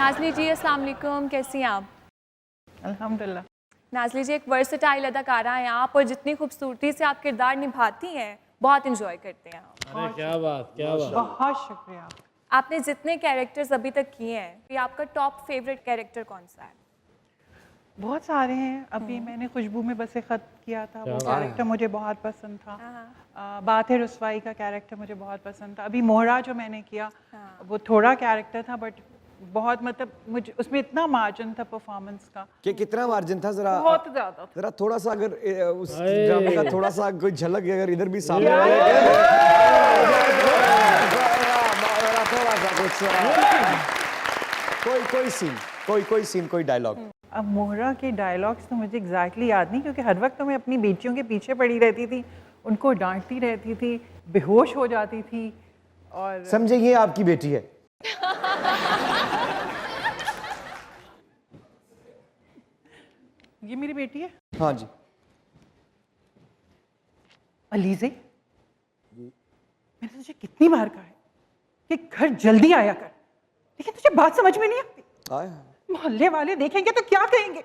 नाज़ली जी अस्सलाम वालेकुम, कैसी हैं आप? अल्हम्दुलिल्लाह। नाज़ली जी एक वर्सेटाइल अदाकारा हैं आप और जितनी खूबसूरती से आप किरदार निभाती हैं बहुत इंजॉय करते हैं आप। अरे क्या बात, क्या बात। बहुत शुक्रिया। आपने जितने कैरेक्टर्स अभी तक किए हैं ये आपका टॉप फेवरेट कैरेक्टर कौन सा है? बहुत सारे हैं। अभी मैंने खुशबू में बस एक खत किया था, वो क्या कैरेक्टर मुझे बहुत पसंद था। हाँ। बात है रुसवाई का कैरेक्टर मुझे बहुत पसंद था। अभी मोहरा जो मैंने किया हाँ। वो थोड़ा कैरेक्टर था बट बहुत मतलब मुझे उसमें इतना मार्जिन था परफॉर्मेंस का, कि कितना मार्जिन था जरा बहुत ज्यादा था। जरा थोड़ा सा अगर उस अरे। ड्रामे का थोड़ा सा कोई झलक अगर इधर भी सामने ये। वाले थोड़ा सा कुछ कोई सीन कोई डायलॉग। अब मोहरा के डायलॉग्स तो मुझे एग्जैक्टली याद नहीं क्योंकि हर वक्त तो मैं अपनी बेटियों के पीछे पड़ी रहती थी, उनको डांटती रहती थी, बेहोश हो जाती थी। और समझे ये आपकी बेटी है। ये मेरी बेटी है हाँ जी। अलीज़े, मैंने तुझे कितनी बार कहा है कि घर जल्दी आया कर, लेकिन तुझे बात समझ में नहीं आती। आया मोहल्ले वाले देखेंगे तो क्या कहेंगे,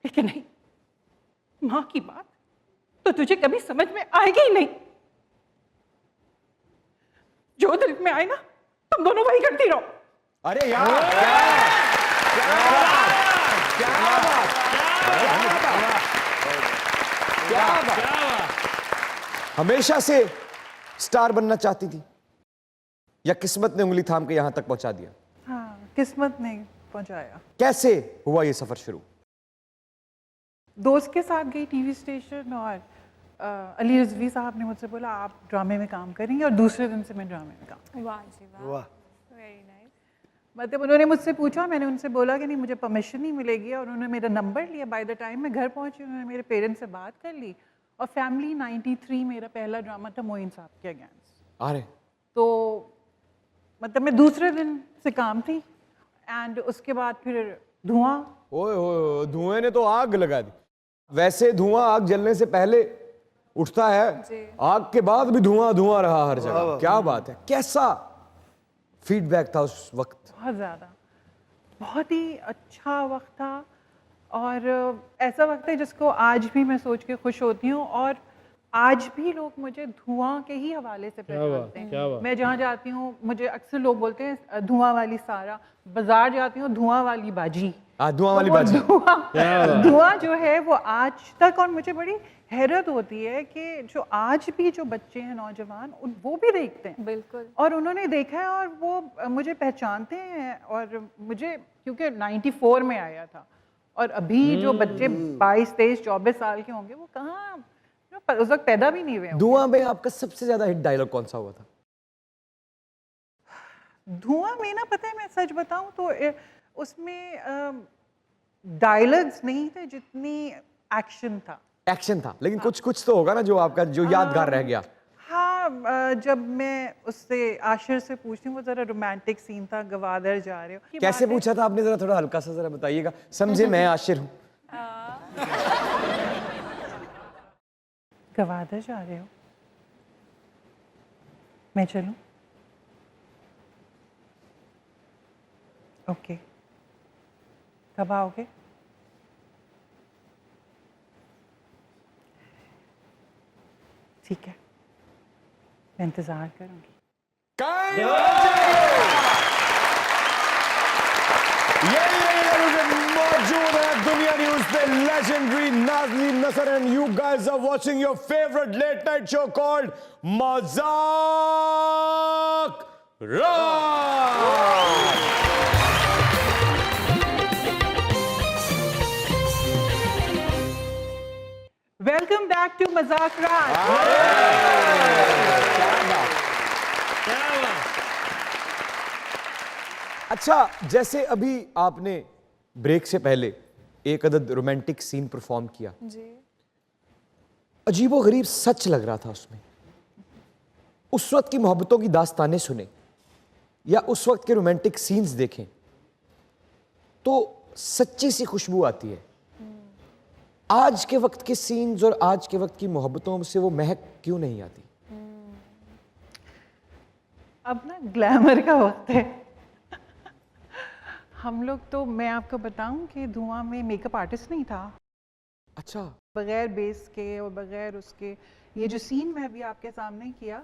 लेकिन नहीं, माँ की बात तो तुझे कभी समझ में आएगी ही नहीं। जो दिल में आए ना तुम दोनों वही करती रहो। अरे यार क्या बात। हमेशा से स्टार बनना चाहती थी या किस्मत ने उंगली थाम के यहां तक पहुंचा दिया? हाँ, किस्मत ने पहुंचाया। कैसे हुआ ये सफर शुरू? दोस्त के साथ गई टीवी स्टेशन और अली रिजवी साहब ने मुझसे बोला आप ड्रामे में काम करेंगे, और दूसरे दिन से मैं ड्रामे में काम। वाह जी वाह, वेरी नाइस। मतलब उन्होंने मुझसे पूछा, मैंने उनसे बोला कि नहीं मुझे परमिशन नहीं मिलेगी, और उन्होंने मेरा नंबर लिया। बाय द टाइम मैं घर पहुंची उन्होंने मेरे पेरेंट्स से बात कर ली, और फैमिली 93 मेरा पहला ड्रामा था मोइन साहब के अगेंस्ट। अरे तो मतलब मैं दूसरे दिन से काम थी, एंड उसके बाद फिर धुआं। ओए धुएं ने तो आग लगा दी। वैसे धुआं आग जलने से पहले उठता है, आग के बाद भी धुआं धुआं रहा हर जगह। क्या बात है। कैसा फीडबैक था उस वक्त? बहुत ज़्यादा, बहुत ही अच्छा वक्त था, और ऐसा वक्त है जिसको आज भी मैं सोच के खुश होती हूँ, और आज भी लोग मुझे धुआं के ही हवाले से पहचानते हैं। क्या बात। मैं जहाँ जाती हूँ मुझे अक्सर लोग बोलते हैं धुआं वाली सारा, बाजार जाती हूँ धुआं वाली बाजी। धुआं वाली बाजी। धुआं जो है वो आज तक, और मुझे बड़ी हैरत होती है कि जो आज भी जो बच्चे हैं नौजवान वो भी देखते हैं। बिल्कुल। और उन्होंने देखा है और वो मुझे पहचानते हैं, और मुझे क्योंकि 94 में आया था, और अभी जो बच्चे 22, 23, 24 साल के होंगे वो कहाँ उस वक्त पैदा भी नहीं हुए होंगे। धुआं में आपका सबसे ज्यादा हिट डायलॉग कौन सा हुआ था? धुआं में ना, पता है मैं सच बताऊं तो उसमें डायलॉग्स नहीं थे जितनी एक्शन था। एक्शन था, लेकिन कुछ तो होगा ना जो आपका जो यादगार रह गया। हाँ, जब मैं उससे आशिर से पूछती हूँ, वो जरा रोमांटिक सीन था, गवादर जा रहे हो। कैसे पूछा था आपने? जरा थोड़ा हल्का सा जरा बताइएगा, समझे मैं आशिर हूँ। गवादर जा रहे हो, मैं चलूं? ओके, कब आओगे? ठीक है, मैं इंतजार करूंगी। मौजूद है दुनिया न्यूज पे legendary Nazli Nasar, and you guys are watching your favourite late night show called Mazaak Raat. Welcome back to मजाक रात। अच्छा, जैसे अभी आपने ब्रेक से पहले एक अदद रोमांटिक सीन परफॉर्म किया जी। अजीबो गरीब सच लग रहा था उसमें। उस वक्त की मोहब्बतों की दास्तानें सुने या उस वक्त के रोमांटिक सीन्स देखें तो सच्ची सी खुशबू आती है। आज के वक्त के सीन्स और आज के वक्त की मोहब्बतों से वो महक क्यों नहीं आती? अब ना ग्लैमर का वक्त है। हम लोग तो, मैं आपको बताऊं कि धुआं में मेकअप आर्टिस्ट नहीं था। अच्छा, बगैर बेस के और बगैर उसके, ये जो सीन मैं अभी आपके सामने किया,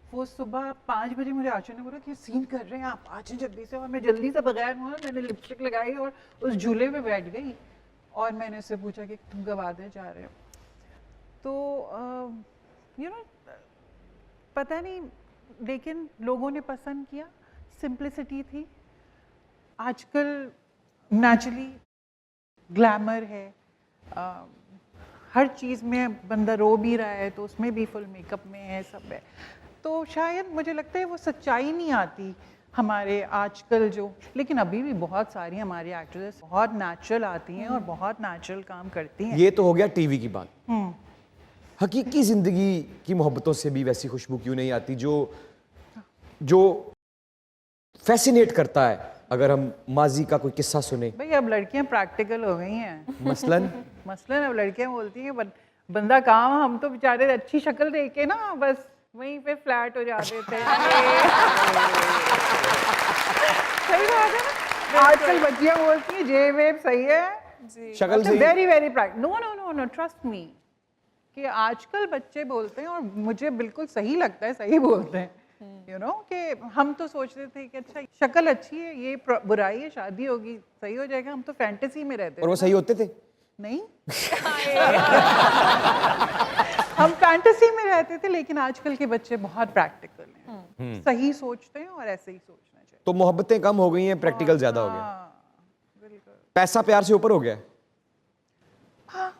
वो सुबह 5 बजे मुझे आशु ने बोला कि सीन कर रहे हैं आप, आ जाएं जल्दी से। और मैं जल्दी से बगैर मुँह मैंने लिपस्टिक लगाई और उस झूले पे बैठ गई और मैंने उससे पूछा कि तुम कब आने जा रहे हो। तो यू नो पता नहीं, लेकिन लोगों ने पसंद किया, सिंप्लिसिटी थी। आजकल नेचुरली ग्लैमर है, हर चीज़ में बंदा रो भी रहा है तो उसमें भी फुल मेकअप में है, सब है। तो शायद मुझे लगता है वो सच्चाई नहीं आती हमारे आजकल जो, लेकिन अभी भी बहुत सारी हमारी एक्ट्रेस बहुत नेचुरल आती हैं और बहुत नेचुरल काम करती हैं। ये तो हो गया टीवी की बात। हकीकी जिंदगी की मोहब्बतों से भी वैसी खुशबू क्यों नहीं आती जो जो फैसिनेट करता है? अगर हम माजी का कोई किस्सा सुने, भाई अब लड़कियां प्रैक्टिकल हो गई हैं। मसलन मसलन अब लड़कियां बोलती हैं बंदा काम, हम तो बेचारे अच्छी शक्ल देख के ना बस वहीं पे फ्लैट हो जाते थे। सही बात है ना, आजकल बच्चियां बोलती हैं जे वेब सही है, शक्ल से very very practical. No no no no, trust me कि आजकल बच्चे बोलते हैं और मुझे बिल्कुल सही लगता है, सही बोलते हैं। यू नो कि हम तो सोचते थे कि अच्छा शक्ल अच्छी है, ये बुराई है, शादी होगी सही हो जाएगा, हम तो फैंटेसी में रहते और वो थे। सही होते थे? नहीं हम फैंटेसी में रहते थे, लेकिन आजकल के बच्चे बहुत प्रैक्टिकल हैं, सही सोचते हैं और ऐसे ही सोचना चाहिए। तो मोहब्बतें कम हो गई हैं, प्रैक्टिकल ज्यादा हो गया। हाँ, बिल्कुल। पैसा प्यार से ऊपर हो गया है? हाँ,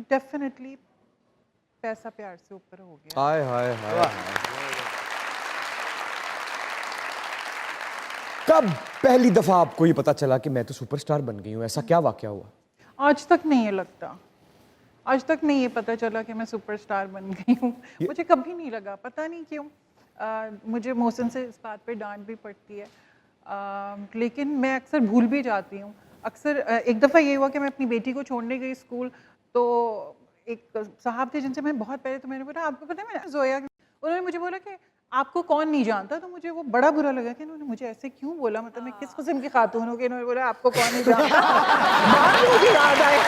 डेफिनेटली पैसा प्यार से ऊपर हो गया। हाय हाय हाय। कब पहली दफा आपको ये पता चला कि मैं तो सुपरस्टार बन गई हूँ? ऐसा क्या वाकया हुआ? आज तक नहीं है लगता, आज तक नहीं ये पता चला कि मैं सुपरस्टार बन गई हूँ। मुझे कभी नहीं लगा, पता नहीं क्यों। मुझे मोहसिन से इस बात पे डांट भी पड़ती है, लेकिन मैं अक्सर भूल भी जाती हूँ। अक्सर एक दफ़ा ये हुआ कि मैं अपनी बेटी को छोड़ने गई स्कूल, तो एक साहब थे जिनसे मैं बहुत पहले, तो मैंने बोला आपको पता है मैं जोया, उन्होंने मुझे बोला कि आपको कौन नहीं जानता। तो मुझे वो बड़ा बुरा लगा कि उन्होंने मुझे ऐसे क्यों बोला, मतलब मैं किस किस्म की खातून हूँ कि इन्होंने बोला आपको कौन नहीं जानता। बाद में मुझे याद आया।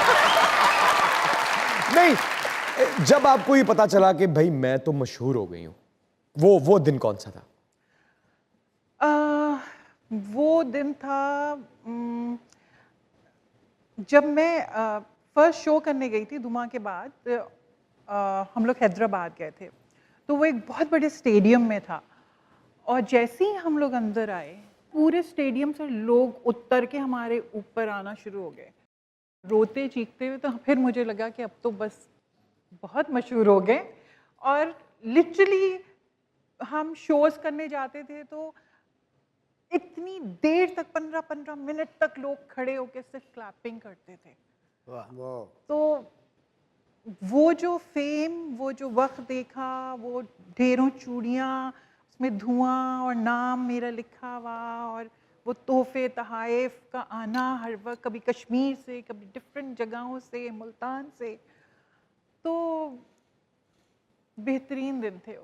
नहीं, जब आपको ये पता चला कि भाई मैं तो मशहूर हो गई हूँ, वो दिन कौन सा था? वो दिन था जब मैं फर्स्ट शो करने गई थी धुआं के बाद। हम लोग हैदराबाद गए थे, तो वो एक बहुत बड़े स्टेडियम में था, और जैसे ही हम लोग अंदर आए पूरे स्टेडियम से लोग उतर के हमारे ऊपर आना शुरू हो गए, रोते चीखते हुए। तो फिर मुझे लगा कि अब तो बस बहुत मशहूर हो गए। और लिटरली हम शोज करने जाते थे तो इतनी देर तक 15-15 मिनट तक लोग खड़े होकर सिर्फ क्लैपिंग करते थे। तो वो जो फेम, वो जो वक्त देखा, वो ढेरों चूड़ियाँ, उसमें धुआं और नाम मेरा लिखा हुआ, और वो तोहफे तहाइफ का आना हर वक्त, कभी कश्मीर से, कभी डिफरेंट जगहों से, मुल्तान से। तो बेहतरीन दिन थे वो।